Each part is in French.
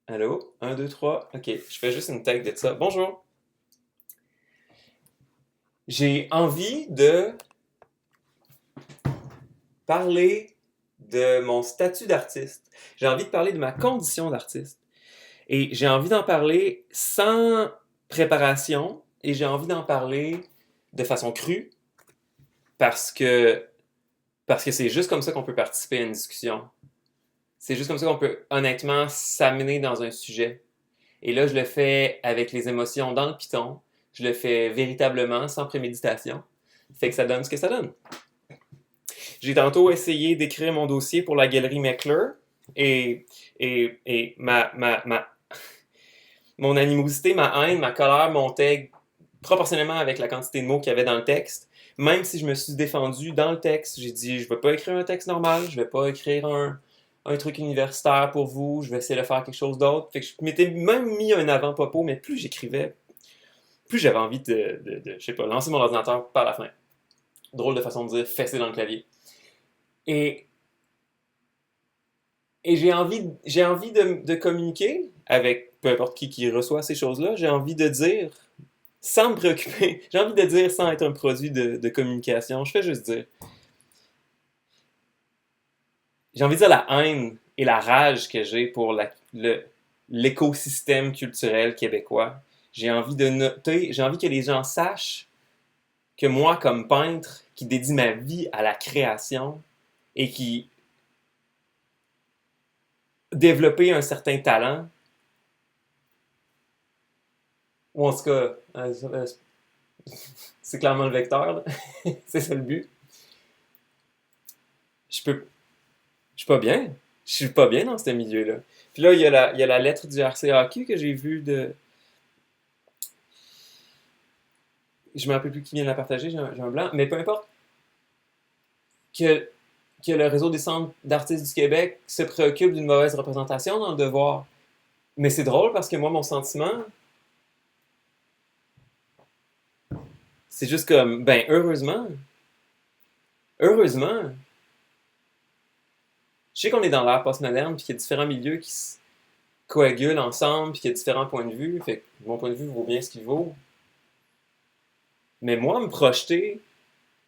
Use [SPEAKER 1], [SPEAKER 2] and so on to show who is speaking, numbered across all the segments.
[SPEAKER 1] Allô? Un, 2, 3. Ok, je fais juste une tag de ça. Bonjour. J'ai envie de parler de mon statut d'artiste. J'ai envie de parler de ma condition d'artiste. Et j'ai envie d'en parler sans préparation et j'ai envie d'en parler de façon crue parce que parce que c'est juste comme ça qu'on peut participer à une discussion. C'est juste comme ça qu'on peut honnêtement s'amener dans un sujet. Et là, je le fais avec les émotions dans le piton. Je le fais véritablement, sans préméditation. Fait que ça donne ce que ça donne. J'ai tantôt essayé d'écrire mon dossier pour la galerie Meckler et mon animosité, ma haine, ma colère montait proportionnellement avec la quantité de mots qu'il y avait dans le texte. Même si je me suis défendu dans le texte, j'ai dit je ne vais pas écrire un texte normal, je ne vais pas écrire un truc universitaire pour vous, je vais essayer de faire quelque chose d'autre. Fait que je m'étais même mis un avant-propos, mais plus j'écrivais, plus j'avais envie je sais pas, lancer mon ordinateur par la fenêtre. Drôle de façon de dire, fesser dans le clavier. Et, et j'ai envie de communiquer avec peu importe qui reçoit ces choses-là. J'ai envie de dire, sans me préoccuper, j'ai envie de dire sans être un produit de communication. Je fais juste dire. J'ai envie de dire la haine et la rage que j'ai pour l'écosystème culturel québécois. J'ai envie de noter, j'ai envie que les gens sachent que moi, comme peintre, qui dédie ma vie à la création et qui développait un certain talent, ou en tout cas, c'est clairement le vecteur, là. C'est ça le but. Je peux, je suis pas bien. Je suis pas bien dans ce milieu-là. Puis là, il y a la lettre du RCAQ que j'ai vue de. Je me rappelle plus qui vient de la partager, j'ai un blanc, mais peu importe. Que, que le réseau des centres d'artistes du Québec se préoccupe d'une mauvaise représentation dans le devoir. Mais c'est drôle parce que moi, mon sentiment, c'est juste comme, ben, heureusement, je sais qu'on est dans l'ère postmoderne, puis qu'il y a différents milieux qui se coagulent ensemble, puis qu'il y a différents points de vue, fait que mon point de vue vaut bien ce qu'il vaut. Mais moi, me projeter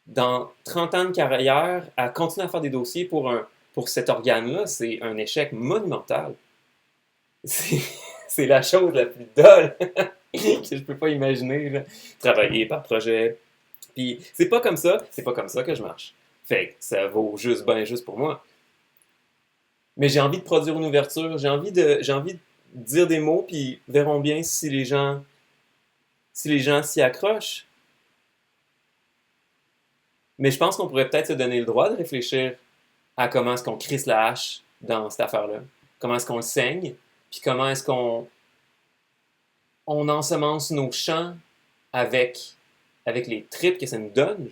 [SPEAKER 1] dans 30 ans de carrière à continuer à faire des dossiers pour cet organe-là, c'est un échec monumental. C'est, c'est la chose la plus dolle que je peux pas imaginer, là. Travailler par projet. Puis c'est pas comme ça que je marche. Fait que ça vaut juste bien juste pour moi. Mais j'ai envie de produire une ouverture, j'ai envie de dire des mots, puis verrons bien si les gens s'y accrochent. Mais je pense qu'on pourrait peut-être se donner le droit de réfléchir à comment est-ce qu'on crisse la hache dans cette affaire-là. Comment est-ce qu'on le saigne, puis comment est-ce qu'on ensemence nos champs avec les tripes que ça nous donne.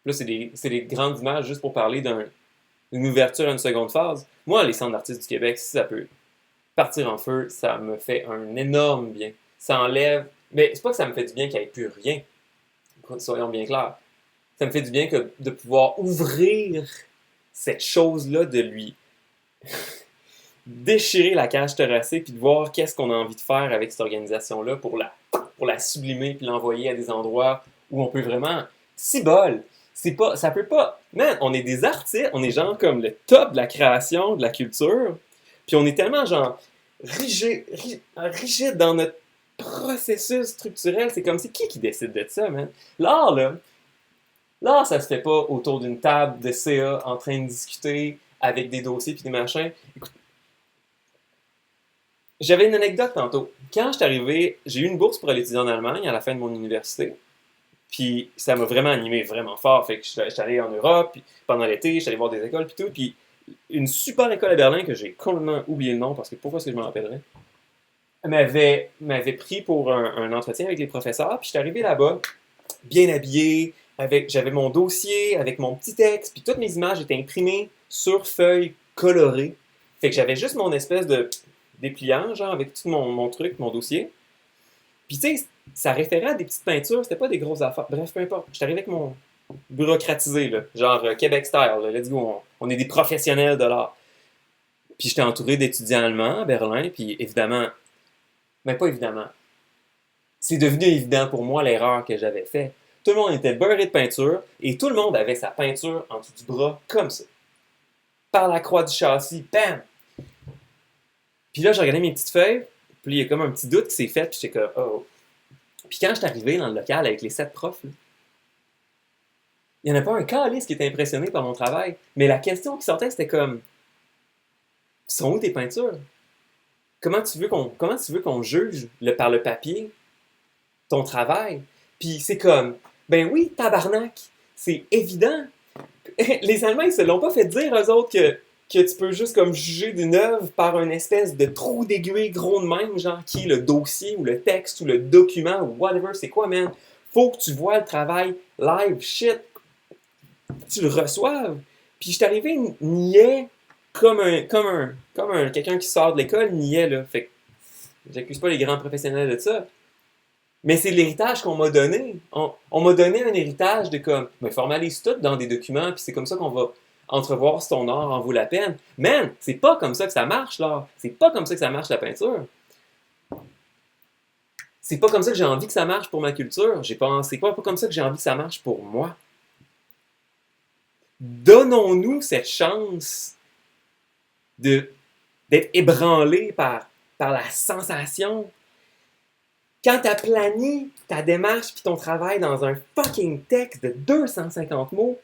[SPEAKER 1] Là, c'est des grandes images juste pour parler d'une ouverture à une seconde phase. Moi, les centres d'artistes du Québec, si ça peut partir en feu, ça me fait un énorme bien. Ça enlève. Mais c'est pas que ça me fait du bien qu'il n'y ait plus rien. Soyons bien clairs. Ça me fait du bien que de pouvoir ouvrir cette chose-là, de lui déchirer la cage thoracique puis de voir qu'est-ce qu'on a envie de faire avec cette organisation-là pour la sublimer puis l'envoyer à des endroits où on peut vraiment. Si bol! C'est pas, ça peut pas. Man, on est des artistes, on est genre comme le top de la création, de la culture, puis on est tellement genre rigide dans notre processus structurel. C'est comme si qui décide de ça, man? L'art, là, ça se fait pas autour d'une table de CA en train de discuter avec des dossiers puis des machins. Écoute, j'avais une anecdote tantôt. Quand je suis arrivé, j'ai eu une bourse pour aller étudier en Allemagne à la fin de mon université. Puis ça m'a vraiment animé vraiment fort. Fait que je suis allé en Europe, puis pendant l'été, je suis allé voir des écoles, puis tout. Puis une super école à Berlin que j'ai complètement oublié le nom parce que pourquoi est-ce que je me rappellerais m'avait pris pour un entretien avec les professeurs. Puis je suis arrivé là-bas, bien habillé, j'avais mon dossier avec mon petit texte, puis toutes mes images étaient imprimées sur feuilles colorées. Fait que j'avais juste mon espèce de dépliant, genre, avec tout mon truc, mon dossier. Puis tu sais, ça référait à des petites peintures, c'était pas des grosses affaires. Bref, peu importe. J'étais arrivé avec mon bureaucratisé, là, genre Québec style, là, let's go, on est des professionnels de l'art. Puis j'étais entouré d'étudiants allemands à Berlin, puis évidemment, mais pas évidemment, c'est devenu évident pour moi l'erreur que j'avais faite. Tout le monde était beurré de peinture, et tout le monde avait sa peinture en dessous du bras, comme ça. Par la croix du châssis, bam! Puis là, j'ai regardé mes petites feuilles, puis il y a comme un petit doute qui s'est fait, puis j'étais comme, oh. Puis quand je suis arrivé dans le local avec les 7 profs, là, il n'y en a pas un calice qui était impressionné par mon travail. Mais la question qui sortait, c'était comme, sont où tes peintures? Comment tu veux qu'on juge par le papier ton travail? Puis c'est comme, ben oui, tabarnak, c'est évident. Les Allemands, ils se l'ont pas fait dire, eux autres, que tu peux juste comme juger d'une œuvre par une espèce de trou d'aiguille gros de même, genre qui est le dossier ou le texte ou le document ou whatever, c'est quoi, man? Faut que tu vois le travail live, shit, tu le reçoives. Puis je suis arrivé niais comme quelqu'un qui sort de l'école niais, là. Fait que j'accuse pas les grands professionnels de ça. Mais c'est l'héritage qu'on m'a donné. On m'a donné un héritage de comme, mais formalise tout dans des documents, puis c'est comme ça qu'on va entrevoir si ton art en vaut la peine. Man, c'est pas comme ça que ça marche, l'art. C'est pas comme ça que ça marche, la peinture. C'est pas comme ça que j'ai envie que ça marche pour ma culture. C'est pas comme ça que j'ai envie que ça marche pour moi. Donnons-nous cette chance d'être ébranlé par la sensation. Quand tu as planifié ta démarche puis ton travail dans un fucking texte de 250 mots,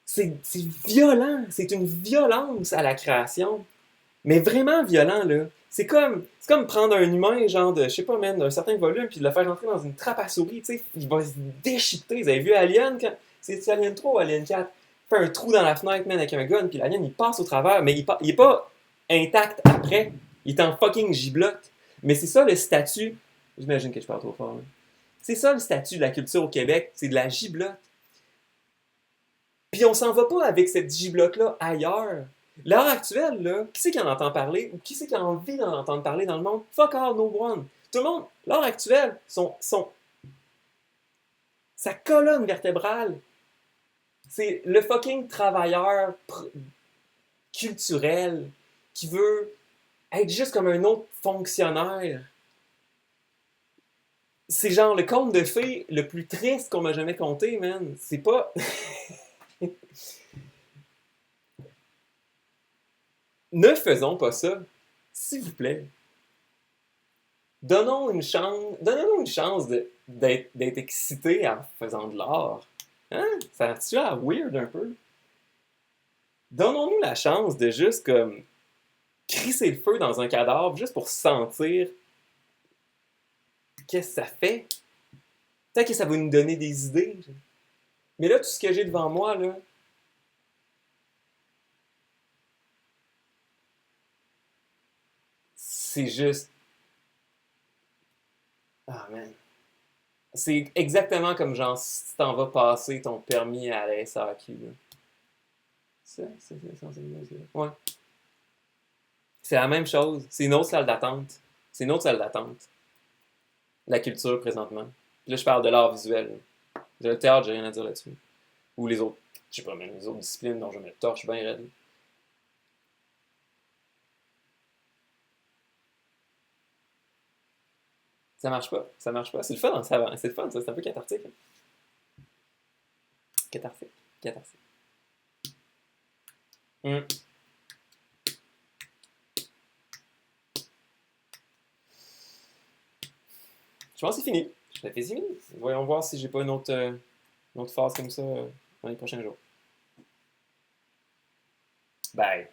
[SPEAKER 1] c'est violent. C'est une violence à la création. Mais vraiment violent, là. C'est comme prendre un humain, genre de, je sais pas, man, d'un certain volume, puis de le faire rentrer dans une trappe à souris, tu sais. Il va se déchiqueter. Vous avez vu Alien? C'est Alien 3 ou Alien 4? Il fait un trou dans la fenêtre, man, avec un gun, puis l'alien, il passe au travers, mais il est pas intact après. Il est en fucking giblotte. Mais c'est ça le statut. J'imagine que je parle trop fort, là. C'est ça le statut de la culture au Québec. C'est de la giblotte. Puis on s'en va pas avec cette giblotte-là ailleurs. L'heure actuelle, là, qui c'est qui en entend parler ou qui c'est qui a envie d'en entendre parler dans le monde? Fuck all, no one. Tout le monde, l'heure actuelle, sa colonne vertébrale, c'est le fucking travailleur culturel qui veut être juste comme un autre fonctionnaire. C'est genre le conte de fées le plus triste qu'on m'a jamais conté, man. C'est pas... Ne faisons pas ça, s'il vous plaît. Donnons-nous une chance d'être excité en faisant de l'art. Hein? Ça a-tu l'air weird un peu? Donnons-nous la chance de juste comme crisser le feu dans un cadavre juste pour sentir qu'est-ce que ça fait. Peut-être que ça va nous donner des idées. Mais là, tout ce que j'ai devant moi, là, c'est juste... Ah, man. C'est exactement comme genre si tu t'en vas passer ton permis à la SAQ. Là. C'est ouais. C'est la même chose. C'est une autre salle d'attente. C'est une autre salle d'attente. La culture présentement. Puis là, je parle de l'art visuel. Là. Le théâtre, j'ai rien à dire là-dessus. Ou les autres, je sais pas, même les autres disciplines dont je me torche bien raide. Ça marche pas. Ça marche pas. C'est le fun, hein, c'est le fun, ça. C'est un peu cathartique. Hein. Cathartique. Cathartique. Hum. Je pense que c'est fini. Ça fait fini. Voyons voir si j'ai pas une autre phase comme ça dans les prochains jours. Bye.